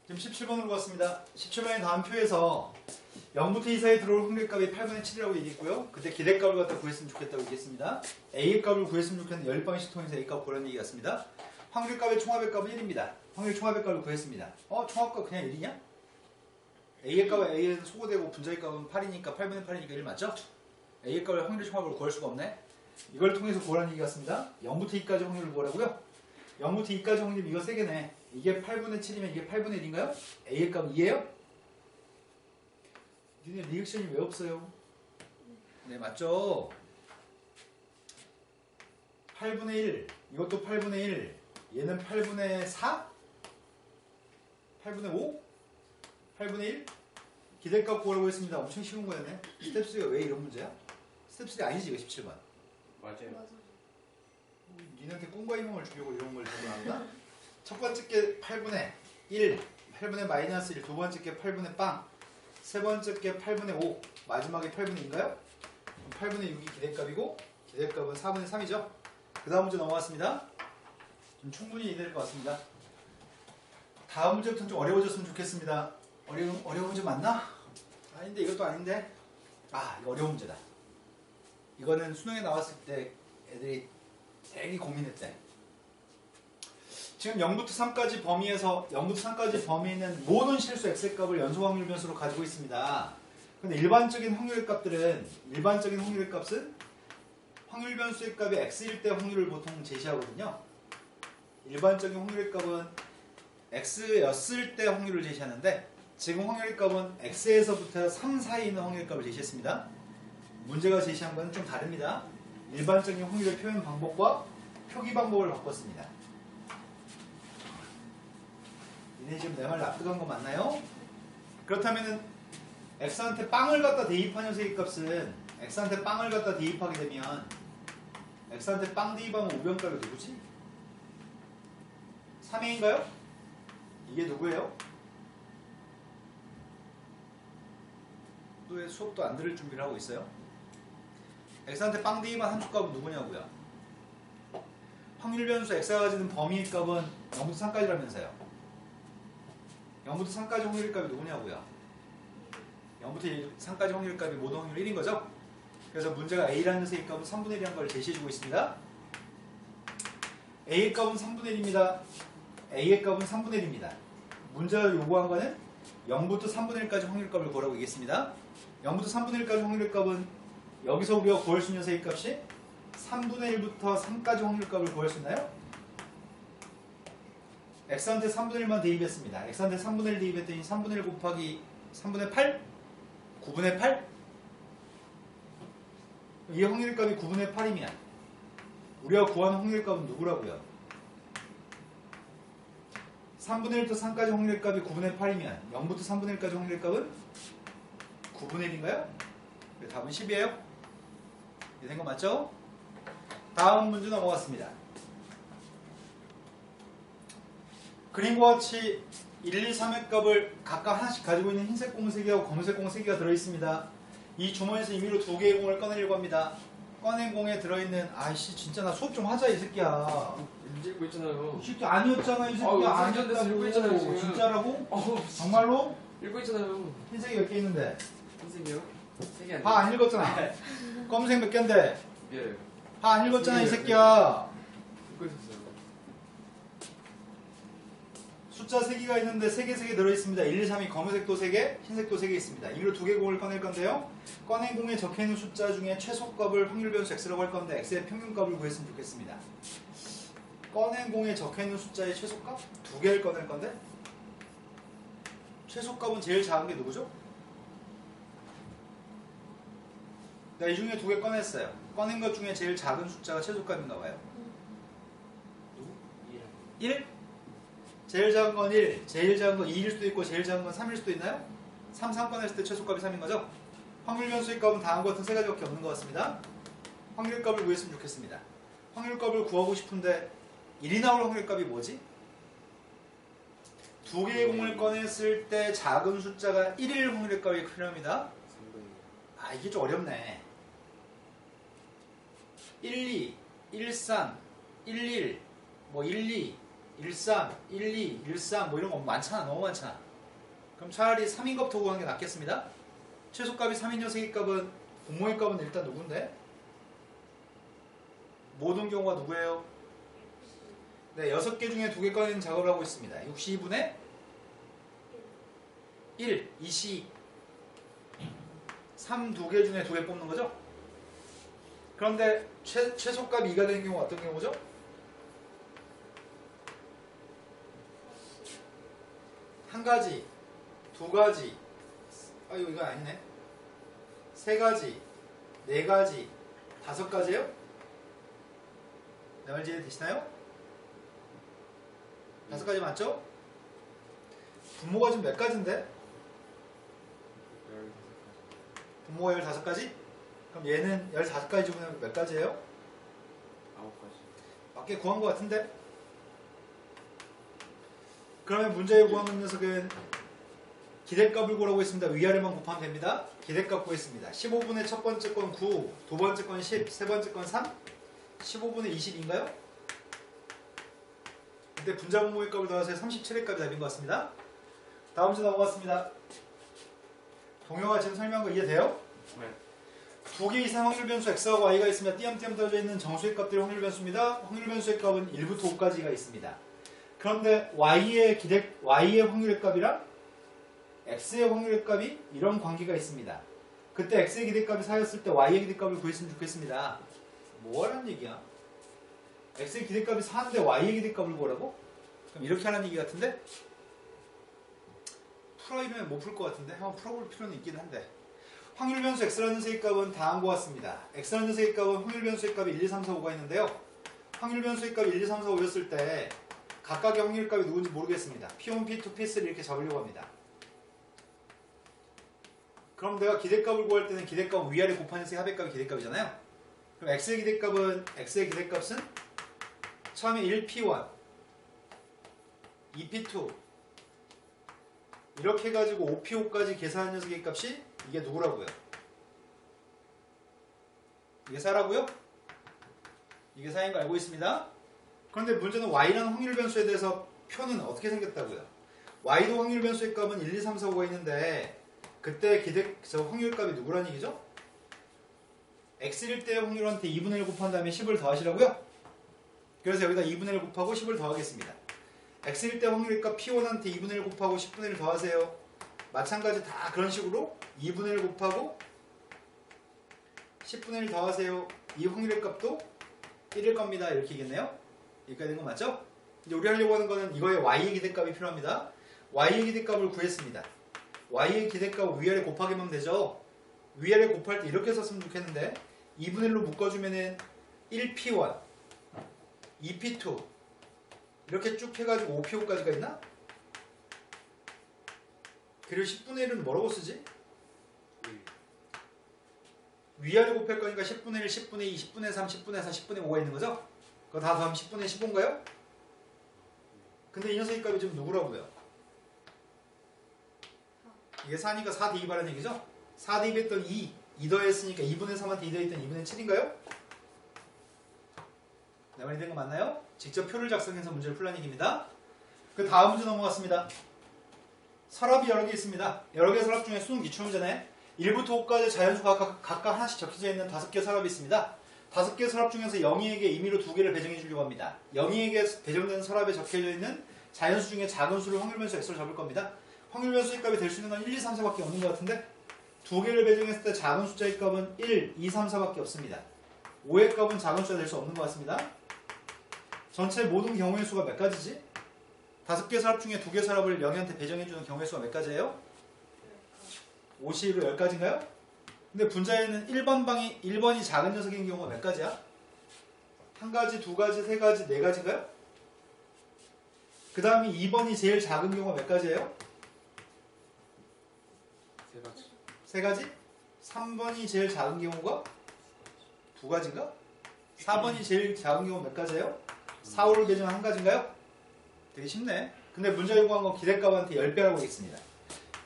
지금 17번으로 갔습니다. 17번의 다음 표에서 0부터 2 사이에 들어올 확률값이 8분의 7이라고 얘기했고요. 그때 기대값을 갖다 구했으면 좋겠다고 얘기했습니다. A의 값을 구했으면 좋겠는데 10방식 통해서 A값 구하라는 얘기 같습니다. 확률값의 총합의 값은 1입니다. 확률 총합의 값을 구했습니다. 총합값 그냥 1이냐? A의 값은 A에서 소거되고 분자의 값은 8이니까 8분의 8이니까 1 맞죠? A의 값을 확률 총합으로 구할 수가 없네. 이걸 통해서 구하라는 얘기 같습니다. 0부터 2까지 확률을 구하라고요. 0부터 2까지 확률 이거 3개네. 이게 8분의 7이면 이게 8분의 1인가요? A의 값 2예요? 니네 리액션이 왜 없어요? 네, 맞죠? 8분의 1, 이것도 8분의 1, 얘는 8분의 4? 8분의 5? 8분의 1? 기대값 구하라고 했습니다. 엄청 쉬운 거였네. 스텝 3가 왜 이런 문제야? 스텝 3 아니지, 이거 17번. 맞아요. 니네한테 꿈과 희망을 주려고 이런 걸 적어놨나? 첫 번째 게 8분의 1, 8분의 마이너스 1, 두 번째 게 8분의 빵, 세 번째 게 8분의 5, 마지막에 8분의 2인가요? 8분의 6이 기대값이고 기대값은 4분의 3이죠? 그 다음 문제 넘어갔습니다. 좀 충분히 이해될 것 같습니다. 다음 문제부터는 좀 어려워졌으면 좋겠습니다. 어려운 문제 맞나? 아닌데 이것도 아닌데. 이거 어려운 문제다. 이거는 수능에 나왔을 때 애들이 되게 고민했대. 지금 0부터 3까지 범위에서 0부터 3까지 범위에 있는 모든 실수 x의 값을 연속 확률 변수로 가지고 있습니다. 근데 일반적인 확률의 값은 확률 변수의 값이 x일 때 확률을 보통 제시하거든요. 일반적인 확률의 값은 x였을 때 확률을 제시하는데 지금 확률의 값은 x에서부터 3 사이에 있는 확률의 값을 제시했습니다. 문제가 제시한 건 좀 다릅니다. 일반적인 확률의 표현 방법과 표기 방법을 바꿨습니다. 니네 지금 내 말 납득한 거 맞나요? 그렇다면은 x한테 빵을 갖다 대입한 녀석의 값은 x한테 빵을 갖다 대입하게 되면 x한테 빵 대입하면 우변값이 누구지? 3a인가요? 이게 누구예요? 또 왜 수업도 안 들을 준비를 하고 있어요? x한테 빵 대입한 함수값은 누구냐고요? 확률 변수 x가 가지는 범위의 값은 0부터 3까지라면서요. 0부터 3까지 확률의 값이 누구냐고요? 0부터 3까지 확률의 값이 모든 확률 1인 거죠? 그래서 문제가 A라는 녀석의 값은 3분의 1이라는 걸 제시해주고 있습니다. A의 값은 3분의 1입니다. A의 값은 3분의 1입니다. 문제가 요구한 거는 0부터 3분의 1까지 확률 값을 구하라고 얘기했습니다. 0부터 3분의 1까지 확률 값은 여기서 우리가 구할 수 있는 녀석의 값이 3분의 1부터 3까지 확률 값을 구할 수 있나요? x한테 3분의 1만 대입했습니다. x한테 3분의 1 대입했더니 3분의 1 곱하기 3분의 8? 9분의 8? 이 확률 값이 9분의 8이면 우리가 구하는 확률 값은 누구라고요? 3분의 1부터 3까지 확률 값이 9분의 8이면 0부터 3분의 1까지 확률 값은 9분의 1인가요? 답은 10이에요. 이해된 거 맞죠? 다음 문제 넘어갔습니다. 그림과 같이 1, 2, 3의 값을 각각 하나씩 가지고 있는 흰색 공 3개하고 검은색 공 3개가 들어있습니다. 이 주머니에서 임의로 2개의 공을 꺼내려고 합니다. 꺼낸 공에 들어있는 진짜 나 수업 좀 하자 이 새끼야. 읽고 있잖아요. 이 새끼 아니었잖아 이 새끼야. 아니었다고 읽고 있잖아요 지금. 진짜라고? 정말로? 읽고 있잖아요. 흰색이 몇 개 있는데? 선생님요? 3개 아니에요? 다 안 읽었잖아. 검은색 몇 개인데? 예. 다 안 읽었잖아 이 새끼야. 읽고 있었어요. 숫자 3개가 있는데 3개 들어있습니다. 1, 2, 3이 검은색도 3개, 흰색도 3개 있습니다. 이로 2개 공을 꺼낼 건데요. 꺼낸 공에 적혀있는 숫자 중에 최소값을 확률 변수 x라고 할 건데 x의 평균값을 구했으면 좋겠습니다. 꺼낸 공에 적혀있는 숫자의 최소값? 2개를 꺼낼 건데 최소값은 제일 작은 게 누구죠? 이 중에 2개 꺼냈어요. 꺼낸 것 중에 제일 작은 숫자가 최소값인가 봐요. 누구? 1? 제일 작은 건 1, 제일 작은 건 2일 수도 있고 제일 작은 건 3일 수도 있나요? 3 꺼냈을 때 최소값이 3인 거죠? 확률 변수의 값은 다음과 같은 3가지밖에 없는 것 같습니다. 확률값을 구했으면 좋겠습니다. 확률값을 구하고 싶은데 1이 나올 확률값이 뭐지? 2개의 공을 꺼냈을 때 작은 숫자가 1일 확률의 값이 필요합니다. 이게 좀 어렵네. 1, 2, 1, 3, 1, 1, 1, 2, 13, 12, 13 뭐 이런 거 많잖아. 너무 많잖아. 그럼 차라리 3인 값부터 구하는 게 낫겠습니다. 최소값이 3인 녀석의 값은 분모의 값은 일단 누군데? 모든 경우가 누구예요? 네, 6개 중에 2개 꺼내는 작업을 하고 있습니다. 62분의 1, 2시 3 2개 중에 2개 뽑는 거죠? 그런데 최소값이 2가 되는 경우가 어떤 경우죠? 한 가지, 두 가지, 이거 아니네. 세 가지, 네 가지, 5가지요? 내 말 이해되시나요? 5가지 맞죠? 분모가 지금 몇 가지인데? 분모가 15가지? 그럼 얘는 15가지 중에 몇 가지예요? 9가지. 맞게 구한 것 같은데? 그러면 문제에 구하는 녀석은 기대값을 구하고 있습니다. 위아래만 곱하면 됩니다. 기대값 구했습니다. 15분의 첫 번째 건 9, 두 번째 건 10, 세 번째 건 3, 15분의 20인가요? 그때 분자 분모의 값을 더해서 37의 값이 답인 것 같습니다. 다음 문제 넘어갔습니다. 동영아 지금 설명한 거 이해돼요? 네. 2개 이상 확률 변수 x하고 y가 있으며 띄엄띄엄 떠져 있는 정수의 값들이 확률 변수입니다. 확률 변수의 값은 1부터 5까지가 있습니다. 그런데 y의 확률의 값이랑 x의 확률의 값이 이런 관계가 있습니다. 그때 x의 기대값이 4였을 때 y의 기대값을 구했으면 좋겠습니다. 뭐라는 얘기야? x의 기대값이 4인데 y의 기대값을 구하라고? 그럼 이렇게 하라는 얘기 같은데? 풀어이면 못 풀 것 같은데? 한번 풀어볼 필요는 있긴 한데. 확률 변수 x라는 녀석의 값은 다음과 같습니다. x라는 녀석의 값은 확률 변수의 값이 1, 2, 3, 4, 5가 있는데요. 확률 변수의 값이 1, 2, 3, 4, 5였을 때 각각의 확률 값이 누군지 모르겠습니다. P1, P2, P3 이렇게 잡으려고 합니다. 그럼 내가 기대값을 구할 때는 기대값은 위아래 곱한 녀석의 합의값이 기대값이잖아요. 그럼 x의 기대값은 처음에 1p1, 2p2 이렇게 해가지고 5p5까지 계산한 녀석의 값이 이게 누구라고요? 이게 4라고요? 이게 4인 거 알고 있습니다. 그런데 문제는 y라는 확률 변수에 대해서 표는 어떻게 생겼다고요? y도 확률 변수의 값은 1, 2, 3, 4, 5가 있는데 그때 확률 값이 누구라는 얘기죠? x일 때 확률한테 2분의 1 곱한 다음에 10을 더하시라고요? 그래서 여기다 2분의 1 곱하고 10을 더하겠습니다. x일 때 확률의 값 p1한테 2분의 1 곱하고 10분의 1 더하세요. 마찬가지 다 그런 식으로 2분의 1 곱하고 10분의 1 더하세요. 이 확률의 값도 1일 겁니다. 이렇게 얘기했네요. 여기까지 된 거 맞죠? 이제 우리 하려고 하는 거는 이거의 y의 기대값이 필요합니다. y의 기대값을 구했습니다. y의 기대값 위아래 곱하기만 되죠. 위아래 곱할 때 이렇게 썼으면 좋겠는데 2분의 1로 묶어주면은 1p1, 2p2 이렇게 쭉 해가지고 5p5까지가 있나? 그리고 10분의 1은 뭐라고 쓰지? 위아래 곱할 거니까 10분의 1, 10분의 2, 10분의 3, 10분의 4, 10분의 5가 있는 거죠? 그거 다 더하면 10분의 15인가요? 근데 이 녀석의 값이 지금 누구라고요? 이게 4니까 4 대입하라는 얘기죠? 4 대입했던 2 더했으니까 2분의 3한테 2 더했던 2분의 7인가요? 내 말이 된 거 맞나요? 직접 표를 작성해서 문제를 풀라는 얘기입니다. 그 다음 문제 넘어갔습니다. 서랍이 여러 개 있습니다. 여러 개 서랍 중에 수능 기출문제네. 1부터 5까지 자연수가 각각 하나씩 적혀져 있는 5개 서랍이 있습니다. 5개 서랍 중에서 영희에게 임의로 2개를 배정해 주려고 합니다. 영희에게 배정된 서랍에 적혀져 있는 자연수 중에 작은 수를 확률 변수 x로 잡을 겁니다. 확률 변수의 값이 될 수 있는 건 1, 2, 3, 4밖에 없는 것 같은데 2개를 배정했을 때 작은 숫자의 값은 1, 2, 3, 4밖에 없습니다. 5의 값은 작은 숫자가 될 수 없는 것 같습니다. 전체 모든 경우의 수가 몇 가지지? 5개 서랍 중에 2개 서랍을 영희한테 배정해주는 경우의 수가 몇 가지예요? 50으로 10가지인가요? 근데 분자에는 1번이 작은 녀석인 경우가 몇 가지야? 1가지, 2가지, 3가지, 4가지인가요? 그 다음에 2번이 제일 작은 경우가 몇 가지예요? 3가지. 3가지? 3번이 제일 작은 경우가 2가지인가? 4번이 제일 작은 경우가 몇 가지예요? 4, 5를 배정한 1가지인가요? 되게 쉽네. 근데 문제 요구한 건 기대값한테 10배라고 있습니다.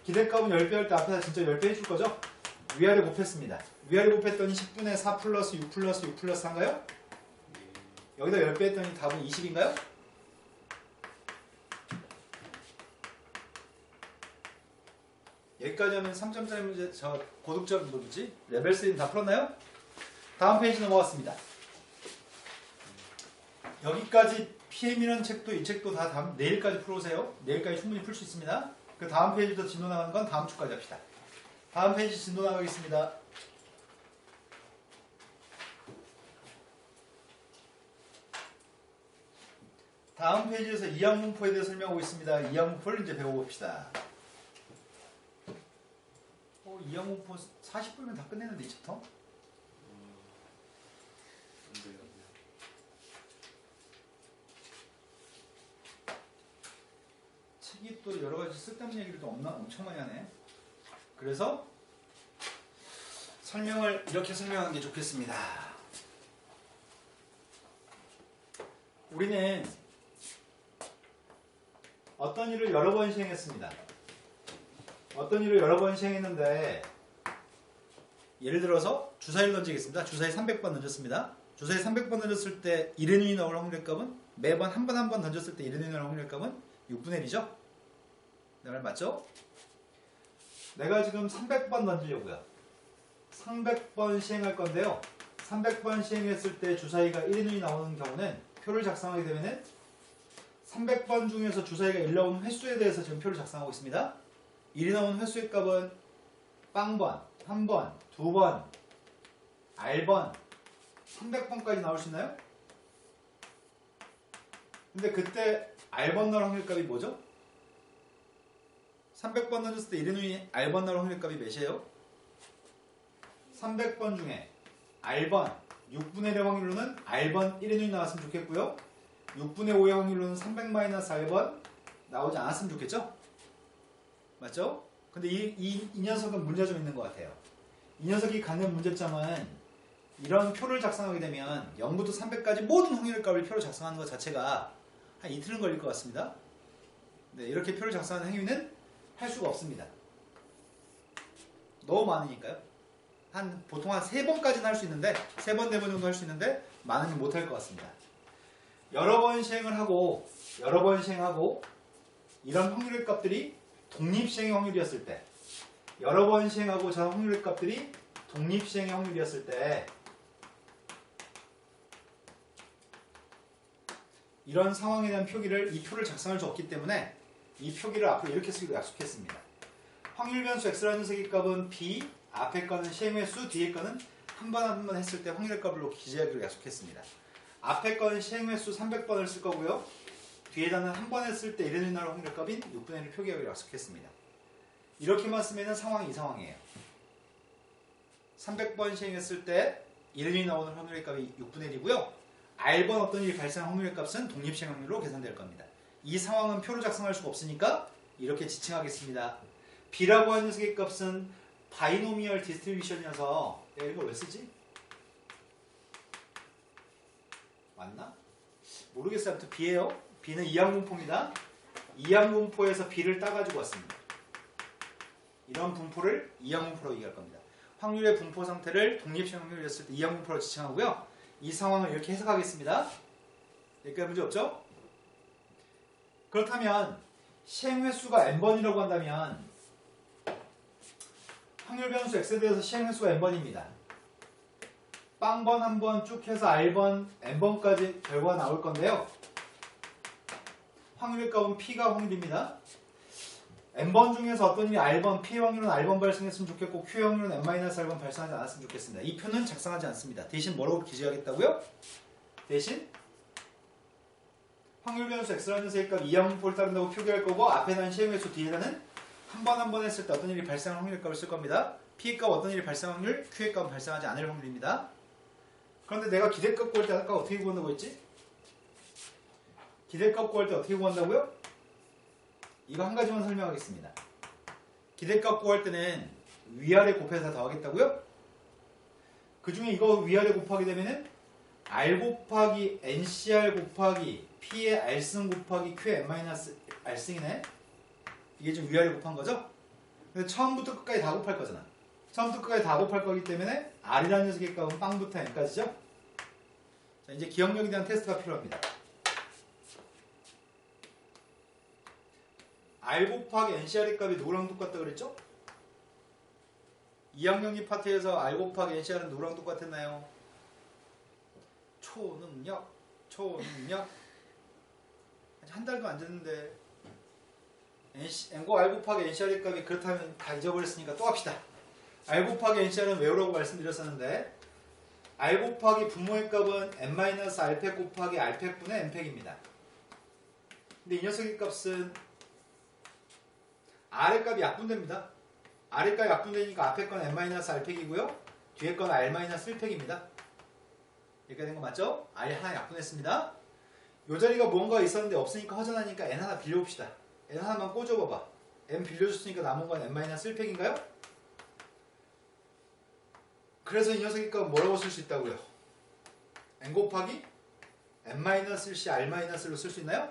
기대값은 10배 할 때 앞에다 진짜 10배 해줄 거죠? 위아래 곱했습니다. 위아래 곱했더니 10분의 4 플러스 6 플러스 6 플러스 4인가요? 여기다 10배 했더니 답은 20인가요? 여기까지 하면 3점짜리 문제, 저 고득점 뭐지? 레벨 3는 다 풀었나요? 다음 페이지 넘어갔습니다. 여기까지 PM이라는 책도 이 책도 다 내일까지 풀어오세요. 내일까지 충분히 풀 수 있습니다. 그 다음 페이지도 진도 나가는 건 다음 주까지 합시다. 다음 페이지 진도 나가겠습니다. 다음 페이지에서 이항문포에 대해 설명하고 있습니다. 이항문포를 이제 배워봅시다. 이항문포 40분이면 다 끝내는데 이 챕터? 안 돼요. 책이 또 여러 가지 쓸데없는 얘기를 또 엄청 많이 하네. 그래서 설명을 이렇게 설명하는 게 좋겠습니다. 우리는 어떤 일을 여러 번 시행했습니다. 어떤 일을 여러 번 시행했는데 예를 들어서 주사위를 던지겠습니다. 주사위 300번 던졌습니다. 주사위 300번 던졌을 때 1의 눈이 나올 확률의 값은 매번 한 번 던졌을 때 1의 눈이 나올 확률의 값은 6분의 1이죠? 내 말 맞죠? 내가 지금 300번 던지려고요. 300번 시행할 건데요. 300번 시행했을 때 주사위가 1의 눈이 나오는 경우는 표를 작성하게 되면은 300번 중에서 주사위가 1 나오는 횟수에 대해서 지금 표를 작성하고 있습니다. 1이 나오는 횟수의 값은 빵번, 1번, 2번, R번, 300번까지 나올 수 있나요? 근데 그때 R번 나올 확률값이 뭐죠? 300번 던졌을 때 1의 눈이 R번 나올 확률값이 몇이에요? 300번 중에 R번 6분의 1의 확률로는 R번 1의 눈이 나왔으면 좋겠고요. 6분의 5의 확률로는 300-R번 나오지 않았으면 좋겠죠? 맞죠? 근데 이 녀석은 문제가 좀 있는 것 같아요. 이 녀석이 갖는 문제점은 이런 표를 작성하게 되면 0부터 300까지 모든 확률의 값을 표로 작성하는 것 자체가 한 이틀은 걸릴 것 같습니다. 네, 이렇게 표를 작성하는 행위는 할 수가 없습니다. 너무 많으니까요. 보통 한 3번까지는 할 수 있는데 3번, 4번 정도 할 수 있는데 많으면 못할 것 같습니다. 여러 번 시행을 하고 이런 확률의 값들이 독립시행의 확률이었을 때 여러 번 시행하고 저 확률의 값들이 독립시행의 확률이었을 때 이런 상황에 대한 이 표를 작성할 수 없기 때문에 이 표기를 앞으로 이렇게 쓰기로 약속했습니다. 확률 변수 x라는 녀석의 값은 b, 앞에 거는 시행의 수, 뒤에 거는 한 번 했을 때 확률의 값으로 기재하기로 약속했습니다. 앞에 거는 시행의 수 300번을 쓸 거고요. 뒤에다는 한 번 했을 때 1의 눈이 나올 확률의 값인 6분의 1을 표기하기로 약속했습니다. 이렇게만 쓰면 상황이 이 상황이에요. 300번 시행했을 때 1의 눈이 나오는 확률의 값이 6분의 1이고요. R번 어떤 일이 발생한 확률의 값은 독립시행 확률로 계산될 겁니다. 이 상황은 표로 작성할 수가 없으니까 이렇게 지칭하겠습니다. B라고 하는 녀석의 값은 바이노미얼 디스트리뷰션이어서 내가 이걸 왜 쓰지? 맞나? 모르겠어요. 아무튼 B예요. B는 이항분포입니다. 이항분포에서 B를 따가지고 왔습니다. 이런 분포를 이항분포로 얘기할 겁니다. 확률의 분포 상태를 독립시행 확률이었을 때 이항분포로 지칭하고요. 이 상황을 이렇게 해석하겠습니다. 여기까지 문제 없죠? 그렇다면 시행 횟수가 n번이라고 한다면 확률 변수 x에 대해서 시행 횟수가 n번입니다. 빵번 한 번 쭉 해서 r번, n번까지 결과가 나올 건데요. 확률의 값은 p가 확률입니다. n번 중에서 어떤 일이 r번, p의 확률은 r번 발생했으면 좋겠고 q의 확률은 n-r번 발생하지 않았으면 좋겠습니다. 이 표는 작성하지 않습니다. 대신 뭐라고 기재하겠다고요? 대신 확률 변수 x라는 녀석의 값 이항분포를 따른다고 표기할 거고 앞에는 시행 횟수 뒤에는 한 번 했을 때 어떤 일이 발생할 확률의 값을 쓸 겁니다. p의 값 어떤 일이 발생할 확률, q의 값은 발생하지 않을 확률입니다. 그런데 내가 기대값 구할 때 아까 어떻게 구한다고 했지? 기대값 구할 때 어떻게 구한다고요? 이거 한 가지만 설명하겠습니다. 기대값 구할 때는 위아래 곱해서 다 더하겠다고요? 그 중에 이거 위아래 곱하게 되면은 r 곱하기 ncr 곱하기 p의 r승 곱하기 q의 n-r승이네. 이게 지금 위아래 곱한 거죠? 그래서 처음부터 끝까지 다 곱할 거잖아. 처음부터 끝까지 다 곱할 거기 때문에 r이라는 녀석의 값은 빵부터 n까지죠? 자, 이제 기억력에 대한 테스트가 필요합니다. r 곱하기 ncr의 값이 누구랑 똑같다 그랬죠? 2학년기 파트에서 R 곱하기 NCR은 누구랑 똑같았나요? 초능력. 아직 한 달도 안 됐는데 R 곱하기 NCR의 값이 그렇다면 다 잊어버렸으니까 또 합시다. R 곱하기 NCR은 외우라고 말씀드렸었는데 R 곱하기 분모의 값은 n-r팩 곱하기 r팩분의 n팩입니다. 근데 이 녀석의 값은 R의 값이 약분됩니다. R의 값이 약분되니까 앞에 건 n-r팩이고요. 뒤에 건 r-1팩입니다. 이렇게 된 거 맞죠? R 하나 약분했습니다. 이 자리가 뭔가 있었는데 없으니까 허전하니까 n 하나 빌려봅시다. n 하나만 꽂아봐봐. n 빌려줬으니까 남은 건 n-1팩인가요? 그래서 이 녀석의 값은 뭐라고 쓸 수 있다고요? n 곱하기 n-1c r-로 쓸 수 있나요?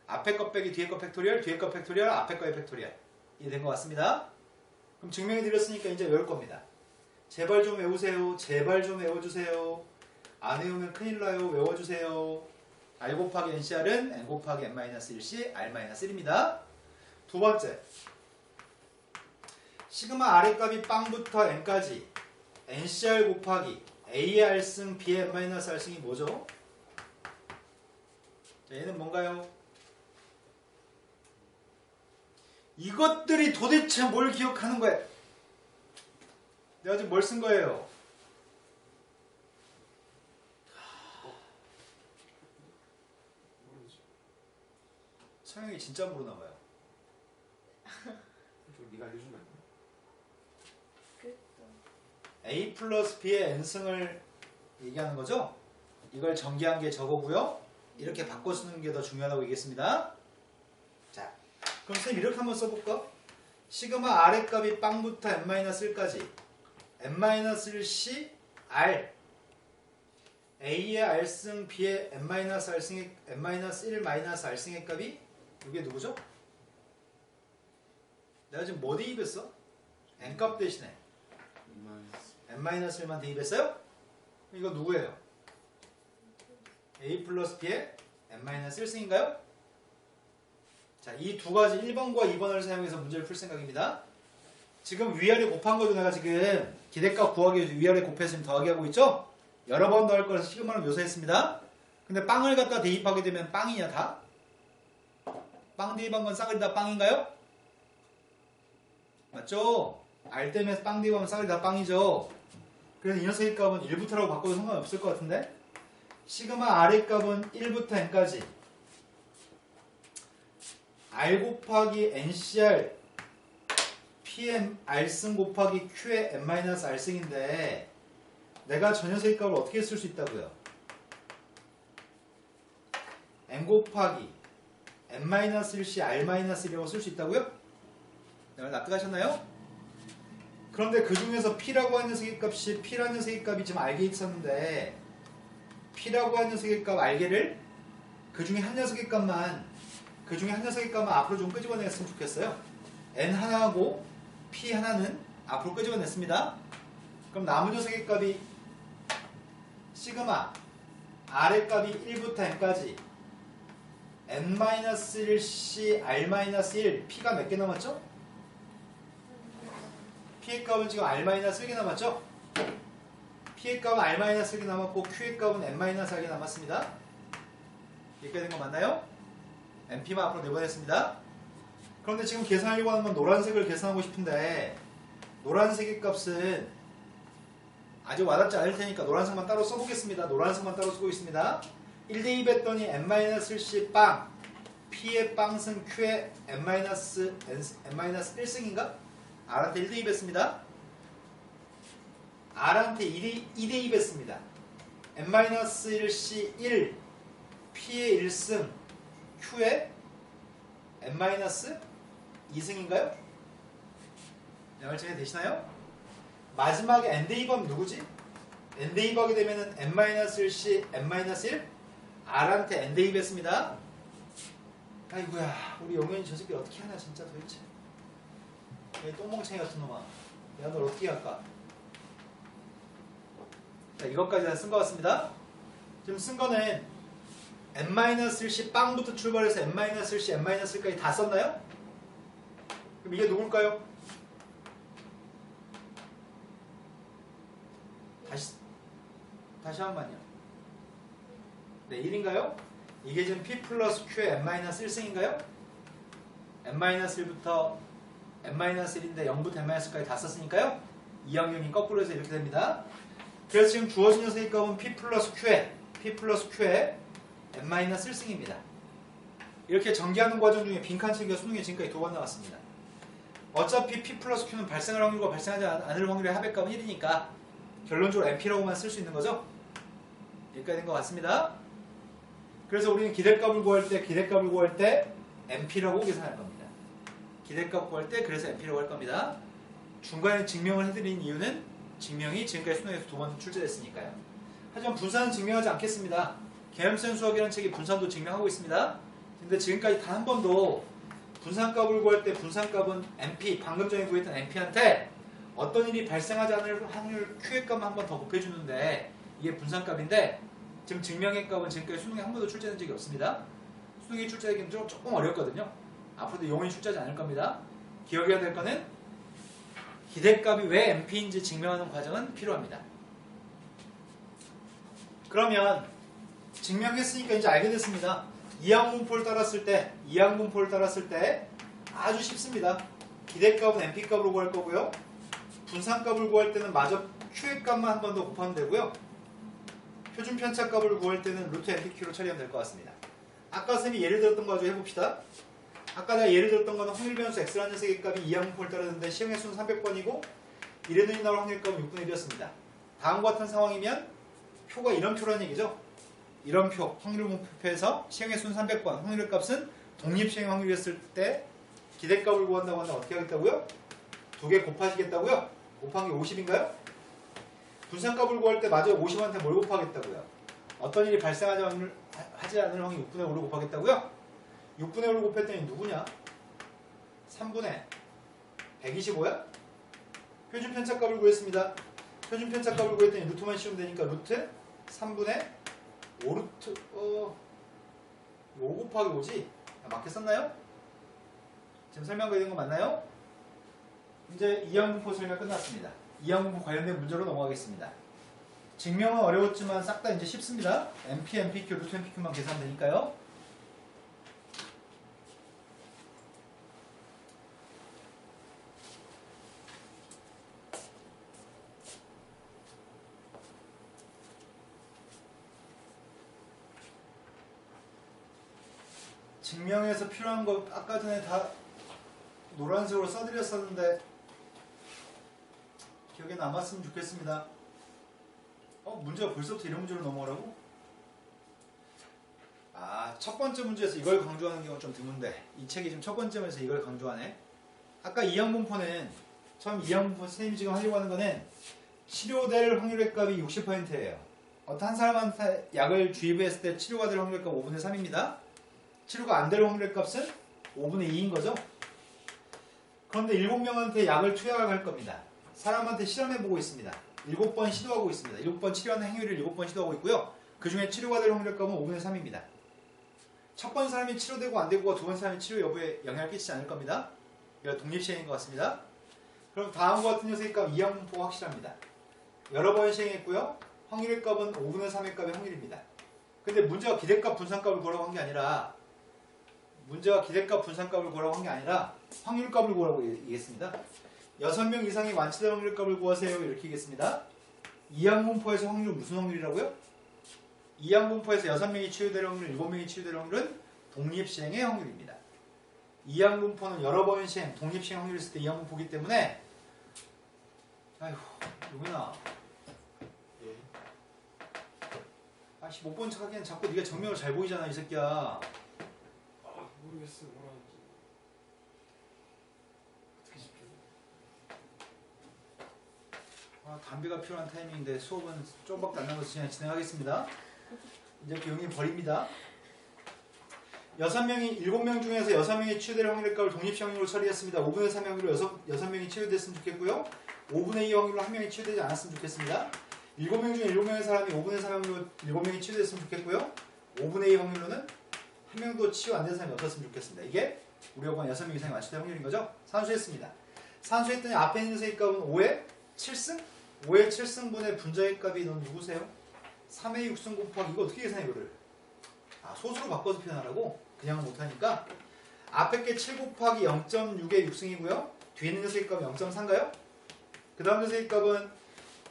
앞에 것 빼기 뒤에 것 팩토리얼, 뒤에 것 팩토리얼, 앞에 거의 팩토리얼. 이게 된 것 같습니다. 그럼 증명해 드렸으니까 이제 외울 겁니다. 제발 좀 외우세요. 제발 좀 외워주세요. 안 외우면 큰일 나요. 외워주세요. R 곱하기 NCR은 N 곱하기 n-1c r-1입니다. 두 번째, 시그마 R의 값이 빵부터 N까지 NCR 곱하기 A의 R승 B의 n-R승이 뭐죠? 자, 얘는 뭔가요? 이것들이 도대체 뭘 기억하는 거야? 내가 지금 뭘 쓴 거예요? 서영이 진짜 모르나 봐요. 좀 네가 알려주면 안 돼? A 플러스 B의 N승을 얘기하는 거죠? 이걸 전개한 게 저거고요. 이렇게 바꿔 쓰는 게 더 중요하다고 얘기했습니다. 자, 그럼 선생님 이렇게 한번 써볼까? 시그마 R의 값이 빵부터 n-1까지 n-1c R A의 R승 B의 n-R승의 n-1-R승의 값이 이게 누구죠? 내가 지금 뭐 대입했어? n값 대신에 n-1만 대입했어요? 이거 누구예요? A 플러스 B의 n-1승인가요? 자, 이 두 가지 1번과 2번을 사용해서 문제를 풀 생각입니다. 지금 위아래 곱한 거죠. 내가 지금 기대값 구하기 위해서 위아래 곱해서 지금 더하기 하고 있죠? 여러 번 더할 거라서 시그마로 묘사했습니다. 근데 빵을 갖다 대입하게 되면 빵이냐 다? 빵 대입한 건 싸그리 다 빵인가요? 맞죠? R 때문에 빵 대입하면 싸그리 다 빵이죠. 그래서 이 녀석의 값은 1부터라고 바꿔도 상관없을 것 같은데 시그마 R의 값은 1부터 n까지 R 곱하기 NCR PM R승 곱하기 Q의 n-R승인데 내가 저 녀석의 값을 어떻게 쓸 수 있다고요? n 곱하기 n-1c r-1이라고 쓸 수 있다고요? 네, 납득하셨나요? 그런데 그 중에서 P라고 하는 녀석의 값이 P라는 녀석의 값이 지금 알게 있었는데 P라고 하는 녀석의 값 알게를 그 중에 한 녀석의 값만 앞으로 좀 끄집어냈으면 좋겠어요. N 하나하고 P 하나는 앞으로 끄집어냈습니다. 그럼 남은 녀석의 값이 시그마 R의 값이 1부터 N까지 n-1c r-1 P가 몇 개 남았죠? P의 값은 지금 r-1개 남았죠? P의 값은 r-1개 남았고 Q의 값은 n-4개 남았습니다. 이렇게 된 거 맞나요? NP만 앞으로 내보냈습니다. 그런데 지금 계산하려고 하는 건 노란색을 계산하고 싶은데 노란색의 값은 아직 와닿지 않을 테니까 노란색만 따로 써보겠습니다. 노란색만 따로 쓰고 있습니다. 1대2 했더니 n-1c 빵 P의 빵승 Q의 n-1승인가? R한테 1대2 했습니다. R한테 2대2 했습니다. n-1c 1 P의 1승 Q의 n-2승인가요? 네, 말씀이 되시나요? 마지막에 n-대입하면 누구지? n-대입하게 되면 n-1c n-1 R한테 n-대입 했습니다. 아이고야 우리 영현이 저 새끼 어떻게 하냐 진짜 도대체. 얘 똥멍청이 같은 놈아. 내가 널 어떻게 할까? 자, 이것까지 다 쓴 것 같습니다. 지금 쓴 거는 n-1c 빵부터 출발해서 n-1c n-1까지 다 썼나요? 그럼 이게 누굴까요? 다시 한 번요. 네, 1인가요? 이게 지금 P 플러스 Q의 n-1승인가요? n-1부터 n-1인데 0부터 n-1까지 다 썼으니까요. 2학년이 거꾸로 해서 이렇게 됩니다. 그래서 지금 주어진 녀석의 값은 P 플러스 Q의 n-1승입니다. 이렇게 전개하는 과정 중에 빈칸 채기가 수능에 지금까지 2번 나왔습니다. 어차피 P 플러스 Q는 발생할 확률과 발생하지 않을 확률의 합의값은 1이니까 결론적으로 NP라고만 쓸 수 있는 거죠. 여기까지 된 것 같습니다. 그래서 우리는 기대값을 구할 때 NP라고 계산할 겁니다. 기대값 구할 때 그래서 NP라고 할 겁니다. 중간에 증명을 해드린 이유는 증명이 지금까지 수능에서 2번 출제됐으니까요. 하지만 분산은 증명하지 않겠습니다. 개념성 수학이라는 책이 분산도 증명하고 있습니다. 근데 지금까지 단 한 번도 분산값을 구할 때 분산값은 NP, 방금 전에 구했던 NP한테 어떤 일이 발생하지 않을 확률 Q의 값만 한 번 더 곱해주는데 이게 분산값인데 지금 증명의 값은 지금까지 수능에 한 번도 출제된 적이 없습니다. 수능이 출제되기는 조금 어렵거든요. 앞으로도 영원히 출제하지 않을 겁니다. 기억해야 될 거는 기대값이 왜 NP인지 증명하는 과정은 필요합니다. 그러면 증명했으니까 이제 알게 됐습니다. 이항분포를 따랐을 때 아주 쉽습니다. 기대값은 NP값으로 구할 거고요. 분산값을 구할 때는 마저 Q의 값만 한 번 더 곱하면 되고요. 표준 편차값을 구할 때는 루트 NPQ로 처리하면 될 것 같습니다. 아까 쌤이 예를 들었던 거 가지고 해봅시다. 아까 내가 예를 들었던 거는 확률 변수 X라는 녀석의 값이 이항분포를 따르는데 시험의 수는 300번이고 1의 눈이 나올 확률 값은 6분의 1이었습니다. 다음과 같은 상황이면 표가 이런 표라는 얘기죠. 이런 표, 확률 분포표에서 시행의 수는 300번, 확률의 값은 독립시행 확률이었을 때 기대값을 구한다고 한다면 어떻게 하겠다고요? 2개 곱하시겠다고요? 곱한 게 50인가요? 분산값을 구할 때 마저 50한테 뭘 곱하겠다고요? 어떤 일이 발생하지 않을 확률 6분의 5를 곱하겠다고요? 6분의 5를 곱했더니 누구냐? 3분의 125야? 표준 편차값을 구했습니다. 표준 편차값을 구했더니 루트만 씌우면 되니까 루트 3분의 5루트 5 곱하기 5지? 맞게 썼나요? 지금 설명가 있는 거 맞나요? 이제 이항분포 설명 끝났습니다. 이항분포 관련된 문제로 넘어가겠습니다. 증명은 어려웠지만 싹 다 이제 쉽습니다. NP, NPQ, 루트 NPQ만 계산하면 되니까요. 증명에서 필요한 거 아까 전에 다 노란색으로 써드렸었는데 기억에 남았으면 좋겠습니다. 문제가 벌써부터 이런 문제로 넘어가라고? 첫 번째 문제에서 이걸 강조하는 경우는 좀 드문데 이 책이 지금 첫 번째 문제에서 이걸 강조하네. 아까 이항분포는 처음 이항분포 선생님이 지금 하려고 하는 거는 치료될 확률의 값이 60%예요. 어떤 한 사람한테 약을 주입했을 때 치료가 될 확률의 값 5분의 3입니다. 치료가 안 될 확률의 값은 5분의 2인 거죠. 그런데 7명한테 약을 투약할 겁니다. 사람한테 실험해보고 있습니다. 7번 시도하고 있습니다. 7번 치료하는 행위를 7번 시도하고 있고요. 그 중에 치료가 될 확률의 값은 5분의 3입니다. 첫 번 사람이 치료되고 안 되고가 두 번 사람이 치료 여부에 영향을 끼치지 않을 겁니다. 이거 독립시행인 것 같습니다. 그럼 다음과 같은 녀석의 값 이항분포가 확실합니다. 여러 번 시행했고요. 확률의 값은 5분의 3의 값의 확률입니다. 근데 문제가 기대값 분산값을 구하라고 한 게 아니라 확률값을 구하라고 얘기했습니다. 6명 이상의 완치될 확률값을 구하세요. 이렇게 얘기했습니다. 이항분포에서 확률은 무슨 확률이라고요? 이항분포에서 6명이 치유될 확률, 7명이 치유될 확률은 독립시행의 확률입니다. 이항분포는 여러 번 시행, 독립시행 확률이 있을 때 이항분포이기 때문에 아휴, 용현아. 예. 아씨, 못 본 척 하기엔 자꾸 네가 정면으로 잘 보이잖아, 이 새끼야. 모르겠어 뭐라는지. 어떻게 집중? 담배가 필요한 타이밍인데 수업은 조금밖에 안 남아서 그냥 진행하겠습니다. 이제 비용이 버립니다. 7명 중에서 6명이 치유될 확률의 값을 독립시 확률로 처리했습니다. 5분의 3의 확률로 6명이 치유됐으면 좋겠고요. 5분의 2 확률로 1명이 치유되지 않았으면 좋겠습니다. 7명 중에 7명의 사람이 5분의 3의 확률로 7명이 치유됐으면 좋겠고요. 5분의 2 확률로는 1명도 치유 안 된 사람이 없었으면 좋겠습니다. 이게 우리가 본 6명 이상이 완치될 확률인 거죠. 산수했습니다. 산수했더니 앞에 있는 녀석의 값은 5의 7승? 5의 7승분의 분자의 값이 넌 누구세요? 3의 6승 곱하기 이거 어떻게 계산해 이거를? 아, 소수로 바꿔서 표현하라고? 그냥 못하니까 앞에 게 7 곱하기 0.6의 6승이고요. 뒤에 있는 녀석의 값은 0.3인가요? 그 다음 녀석의 값은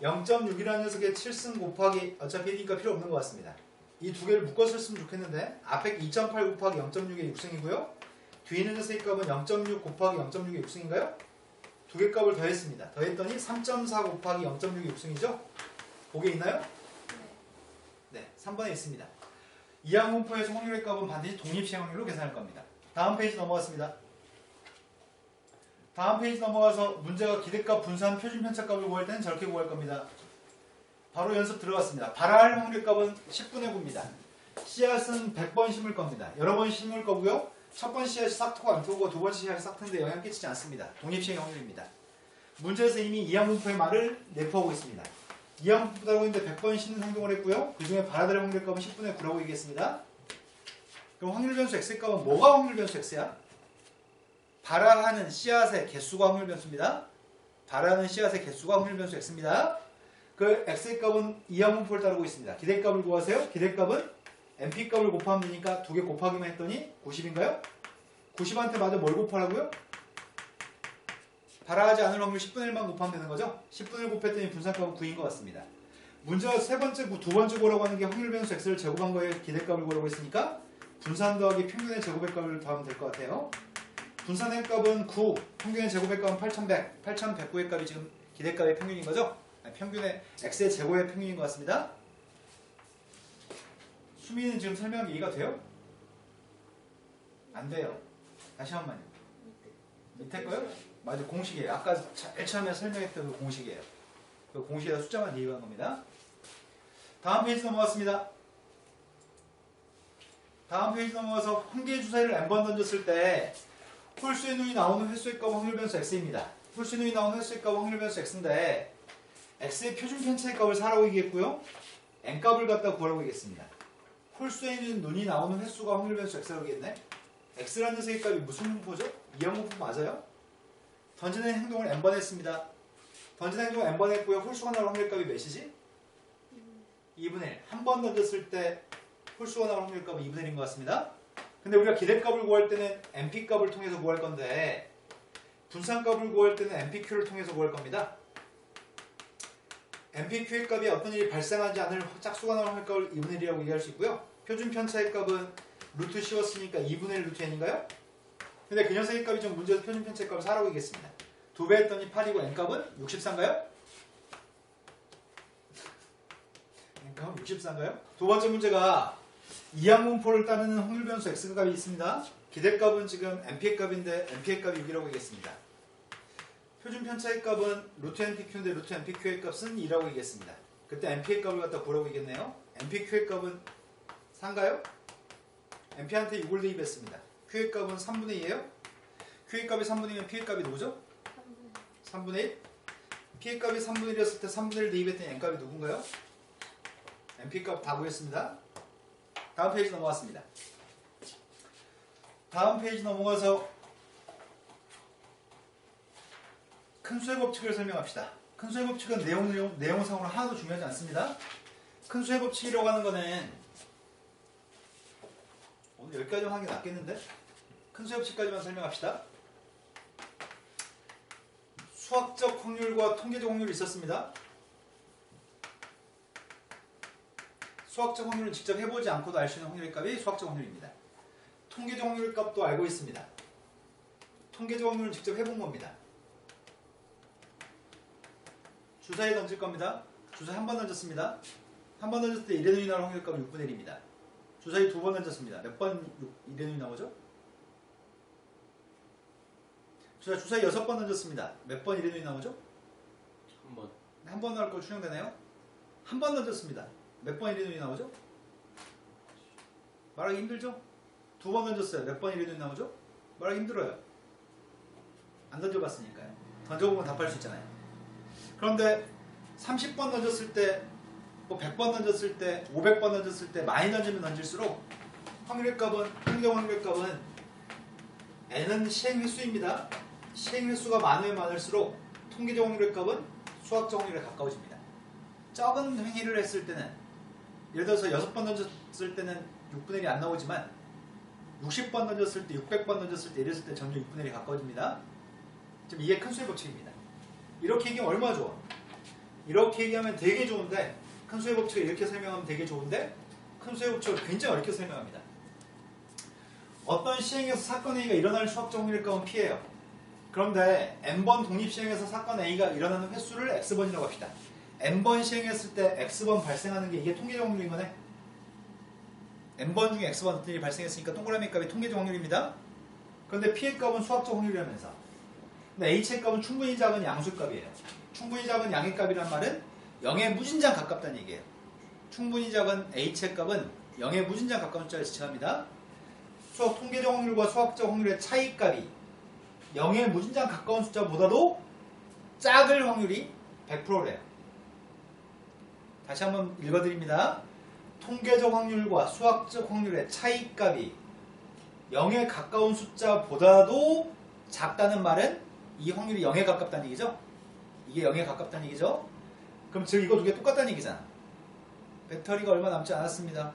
0.6이라는 녀석의 7승 곱하기 어차피 1이니까 필요 없는 것 같습니다. 이 두 개를 묶어서 썼으면 좋겠는데 앞에 2.8 곱하기 0.6의 6승이고요. 뒤에 있는 녀석의 값은 0.6 곱하기 0.6의 6승인가요? 두 개 값을 더했습니다. 더했더니 3.4 곱하기 0.6의 6승이죠? 그게 있나요? 네, 3번에 있습니다. 이항분포에서 확률의 값은 반드시 독립시행 확률로 계산할 겁니다. 다음 페이지 넘어갔습니다. 다음 페이지 넘어가서 문제가 기대값 분산 표준 편차값을 구할 때는 저렇게 구할 겁니다. 바로 연습 들어갔습니다. 발화할 확률의 값은 10분의 9입니다. 씨앗은 100번 심을 겁니다. 여러 번 심을 거고요. 첫 번 씨앗이 싹트고 안 트고 두 번째 씨앗이 싹트는데 영향 끼치지 않습니다. 독립시행 확률입니다. 문제에서 이미 이항분포의 말을 내포하고 있습니다. 이항분포라고 했는데 100번 심는 행동을 했고요. 그 중에 발화될 확률의 값은 10분의 9라고 얘기했습니다. 그럼 확률 변수 x의 값은 뭐가 확률 변수 x야? 발화하는 씨앗의 개수가 확률 변수입니다. 발화하는 씨앗의 개수가 확률 변수 x입니다. 그 x의 값은 이항분포를 따르고 있습니다. 기대값을 구하세요. 기대값은 np값을 곱하면 되니까 두 개 곱하기만 했더니 90인가요? 90한테 마저 뭘 곱하라고요? 발화하지 않을 확률 10분의 1만 곱하면 되는 거죠? 10분의 1 곱했더니 분산값은 9인 것 같습니다. 문제가 세 번째, 두 번째 구하라고 하는 게 확률 변수 x를 제곱한 거에 기대값을 구하라고 했으니까 분산 더하기 평균의 제곱의 값을 더하면 될 것 같아요. 분산의 값은 9, 평균의 제곱의 값은 8100, 8109의 값이 지금 기대값의 평균인 거죠? 아니, 평균의 x의 제곱의 평균인 것 같습니다. 수미는 지금 설명이 이해가 돼요? 안 돼요. 다시 한 번만요. 밑에 거요? 맞아, 공식이에요. 아까 제일 처음에 설명했던 그 공식이에요. 그 공식에다 숫자만 대입한 겁니다. 다음 페이지 넘어갔습니다. 다음 페이지 넘어가서 한 개의 주사위를 n번 던졌을 때 홀수의 눈이 나오는 횟수의 값은 확률 변수 x입니다. 홀수의 눈이 나오는 횟수의 값은 확률 변수 x인데 x의 표준 편차의 값을 4라고 얘기했고요. n값을 갖다 구하라고 얘기했습니다. 홀수에 있는 눈이 나오는 횟수가 확률 변수 x라고 얘기했네. x라는 녀석의 값이 무슨 분포죠? 이항분포 맞아요? 던지는 행동을 n번 했습니다. 던지는 행동을 n번 했고요. 홀수가 나올 확률 값이 몇이지? 2분의 1. 한 번 던졌을 때 홀수가 나올 확률 값은 2분의 1인 것 같습니다. 근데 우리가 기대값을 구할 때는 np값을 통해서 구할 건데 분산값을 구할 때는 npq를 통해서 구할 겁니다. npq의 값이 어떤 일이 발생하지 않을 짝수가 나올 확률 값을 2분의 1이라고 얘기할 수 있고요. 표준 편차의 값은 루트 씌웠으니까 2분의 1 루트 n인가요? 근데 그 녀석의 값이 좀 문제에서 표준 편차의 값을 4라고 얘기했습니다. 2배 했더니 8이고 n값은 64인가요? n값은 64인가요? 두 번째 문제가 이항분포를 따르는 확률 변수 x 값이 있습니다. 기대값은 지금 np의 값인데 np의 값이 6이라고 얘기했습니다. 표준 편차의 값은 루트 npq인데 루트 npq의 값은 2라고 얘기했습니다. 그때 np의 값을 갖다 구하라고 얘기했네요. npq의 값은 4인가요? np한테 6을 대입했습니다. q의 값은 3분의 2예요? q의 값이 3분의 2면 p의 값이 누구죠? 3분의 1? p의 값이 3분의 1이었을 때 3분의 1 대입했더니 n값이 누군가요? np의 값 다 구했습니다. 다음 페이지 넘어갔습니다. 다음 페이지 넘어가서 큰 수의 법칙을 설명합시다. 큰 수의 법칙은 내용상으로 하나도 중요하지 않습니다. 큰 수의 법칙이라고 하는 거는 오늘 여기까지만 하는 게 낫겠는데? 큰 수의 법칙까지만 설명합시다. 수학적 확률과 통계적 확률이 있었습니다. 수학적 확률은 직접 해보지 않고도 알 수 있는 확률의 값이 수학적 확률입니다. 통계적 확률의 값도 알고 있습니다. 통계적 확률은 직접 해본 겁니다. 주사위 던질 겁니다. 주사위 한 번 던졌습니다. 한 번 던졌을 때 1의 눈이 나올 확률의 값은 6분의 1입니다. 주사위 두 번 던졌습니다. 몇 번 1의 눈이 나오죠? 주사위 6번 던졌습니다. 몇 번 1의 눈이 나오죠? 한 번. 한 번 나올 거 추정되나요? 한 번 던졌습니다. 몇 번 1의 눈이 나오죠? 말하기 힘들죠? 두 번 던졌어요. 몇 번 1의 눈이 나오죠? 말하기 힘들어요. 안 던져봤으니까요. 던져보면 답할 수 있잖아요. 그런데 30번 던졌을 때, 뭐 100번 던졌을 때, 500번 던졌을 때 많이 던지면 던질수록 확률의 값은, 통계적 확률의 값은 n은 시행 횟수입니다. 시행 횟수가 많으면 많을수록 통계적 확률의 값은 수학적 확률에 가까워집니다. 적은 행위를 했을 때는 예를 들어서 6번 던졌을 때는 6분의 1이 안 나오지만 60번 던졌을 때, 600번 던졌을 때 이랬을 때 점점 6분의 1이 가까워집니다. 지금 이게 큰 수의 법칙입니다. 이렇게 얘기하면 얼마나 좋아? 이렇게 얘기하면 되게 좋은데 큰 수의 법칙을 이렇게 설명하면 되게 좋은데 큰 수의 법칙을 굉장히 어렵게 설명합니다. 어떤 시행에서 사건 A가 일어날 수학적 확률일 경우는 P예요. 그런데 n번 독립시행에서 사건 A가 일어나는 횟수를 X번이라고 합시다. n번 시행했을 때 X번 발생하는 게 이게 통계적 확률인 거네. n번 중에 X번 어떤 일이 발생했으니까 동그라미 값이 통계적 확률입니다. 그런데 P의 값은 수학적 확률이라면서. 근데 H의 값은 충분히 작은 양수의 값이에요. 충분히 작은 양의 값이란 말은 0의 무진장 가깝다는 얘기예요. 충분히 작은 H의 값은 0의 무진장 가까운 숫자를 지칭합니다. 수학 통계적 확률과 수학적 확률의 차이값이 0의 무진장 가까운 숫자보다도 작을 확률이 100%래요. 다시 한번 읽어드립니다. 통계적 확률과 수학적 확률의 차이값이 0에 가까운 숫자보다도 작다는 말은 이 확률이 0에 가깝다는 얘기죠? 이게 0에 가깝다는 얘기죠? 그럼 즉 이거 두 개 똑같다는 얘기잖아. 배터리가 얼마 남지 않았습니다.